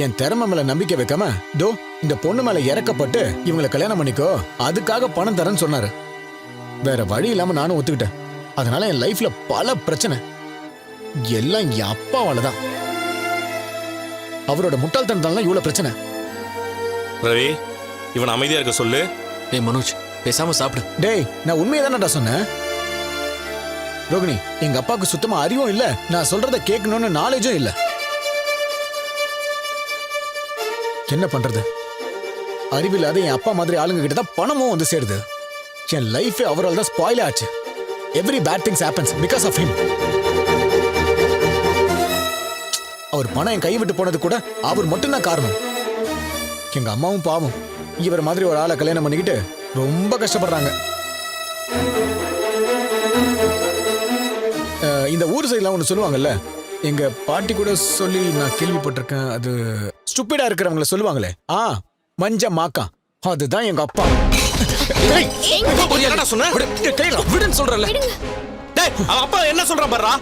என் திறமை மேல நம்பிக்கை வைக்காம தோ இந்த பொண்ணு மேல இறக்கப்பட்டு இவங்களை கல்யாணம் பண்ணிக்கோ, அதுக்காக பணம் தரேன்னு சொன்னாரு. வேற வழி இல்லாம நானும் ஒத்துக்கிட்டேன். அதனால என் லைஃப்ல பல பிரச்சனை, எல்லாம் என் அப்பாவாலதான். அவரோட முட்டாள்தனத்தால இவ்வளவு பிரச்சனை. ரவி, இவன் அமைதியா இருக்க சொல்லு. டேய் மனோஜ், பேசாம சாப்பிடு. டேய், நான் உண்மையை தானடா சொன்னேன். ரோகிணி, எங்க அப்பாவுக்கு சுத்தமா அறிவும் இல்ல, நான் சொல்றத கேட்கணும்னு நாலேஜும் இல்ல. என்ன பண்றது? அறிவில்லாத என் அப்பா மாதிரி ஆளுங்க கிட்ட தான் பணமும் வந்து சேருது. என் லைஃபே அவரால் தான் ஸ்பாயில் ஆச்சு. Every bad things happens because of him. அவர் பணம் என் கை விட்டு போனது கூட அவர் மட்டும்தான் காரணம். எங்க அம்மாவும் பாவம் இவர் மாதிரி ஒரு ஆளை கல்யாணம் பண்ணிக்கிட்டு ரொம்ப கஷ்டப்படுறாங்க. இந்த ஊர் சைட்லாம் ஒன்று சொல்லுவாங்கல்ல, எங்க பாட்டி கூட சொல்லி நான் கேள்விப்பட்டிருக்கேன். அது ஸ்டூபிடா இருக்கிறவங்கள சொல்லுவாங்களே, மஞ்ச மாக்கா, அதுதான் எங்க அப்பா. விடுன்னு சொல்றல. டேய், அவன் அப்பா என்ன சொல்றான் பாருடா.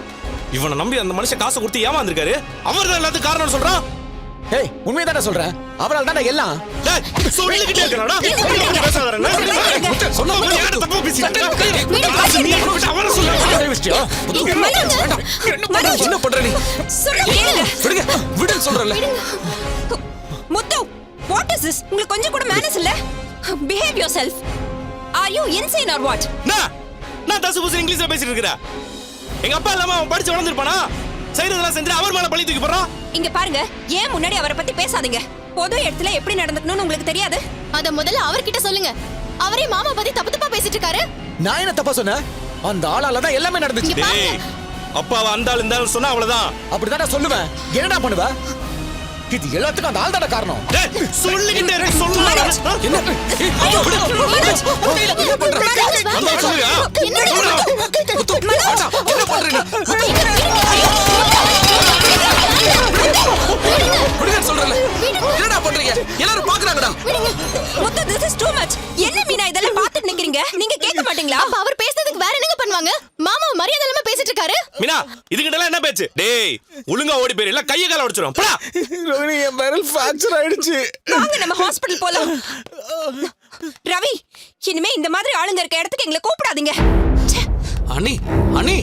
இவனை நம்பி அந்த மனுஷன் காசை கொடுத்து ஏமாந்துருக்காரு. அவர் தான் எல்லாத்துக்கும் காரணம் சொல்றான். ஏய், உண்மையை தானே சொல்றேன். அவரால் தானே எல்லாம். சொல்லிக்கிட்டே இருக்கடா. பேசாதடா. சொன்னா ஏன் தப்பா பேசிட்ட? அவரை சொல்ல. என்ன பண்ற நீ? விடுங்க, விடுன்னு சொல்றல. முத்து, what is this? உங்களுக்கு கொஞ்சம் கூட மேனஸ் இல்ல? Behave yourself. Are you insane or what? நான் தசு புசு இங்கிலீஷ்ல பேசிட்டு இருக்கறேன். எங்க அப்பா இல்லாம அவன் படிச்சு வளர்ந்திருப்பானா? செய்யறதெல்லாம் செஞ்சு அவர் மேல பழி தூக்கி போறான். இங்க பாருங்க, ஏன் முன்னாடி அவரை பத்தி பேசாதீங்க. பொது இடத்துல எப்படி நடந்துக்கணும்னு உங்களுக்கு தெரியாது? அத முதல்ல அவர்கிட்ட சொல்லுங்க. அவரே மாமா பத்தி தப்பு தப்பா பேசிட்டு இருக்காரு. நான் என்ன தப்பா சொன்னேன்? அந்த ஆளால தான் எல்லாமே நடந்துச்சு. டேய், அப்பாவை அந்த ஆள் இந்த ஆள் சொன்னா அவ்வளவுதான். அப்படிதான் சொல்லுவேன். என்னடா பண்ணுவ? இது எல்லாத்துக்கும் அந்த ஆள் தான காரணம். டேய், சொல்லிக்கிட்டே இருக்க சொல்லுடா. என்ன? ஐயோ, விடு. என்ன பண்ற? வந்து சொல்லுடா. முத்து, ஆச்சா, என்ன பண்ற நீ? விடுங்கன்னு சொல்றல. என்னடா பண்றீங்க? எல்லாரும் பாக்குறாங்கடா. முத்து, this is too much. என்ன மீனா இதெல்லாம் பார்த்துட்டு நிக்கிறீங்க? நீங்க கேட்க மாட்டீங்களா? அப்ப அவர் பேசுறதுக்கு வேற என்னங்க பண்ணுவாங்க? மாமா மரியாதை இல்லாம பேசிட்டு இருக்காரு. மீனா, இதுகிட்டலாம் என்ன பேச்சு? டேய், ஒழுங்கா ஓடி போயிரு, இல்ல கைய கால உடைச்சிரும். போடா. ரோகிணி, என் விரல் ஃபிராக்சர் ஆயிடுச்சு. வாங்க நம்ம ஹாஸ்பிடல் போலாம். ரவி, இனிமே இந்த மாதிரி ஆளுங்க இருக்க இடத்துக்கு எங்களை கூப்பிடாதீங்க. அண்ணி, அண்ணி.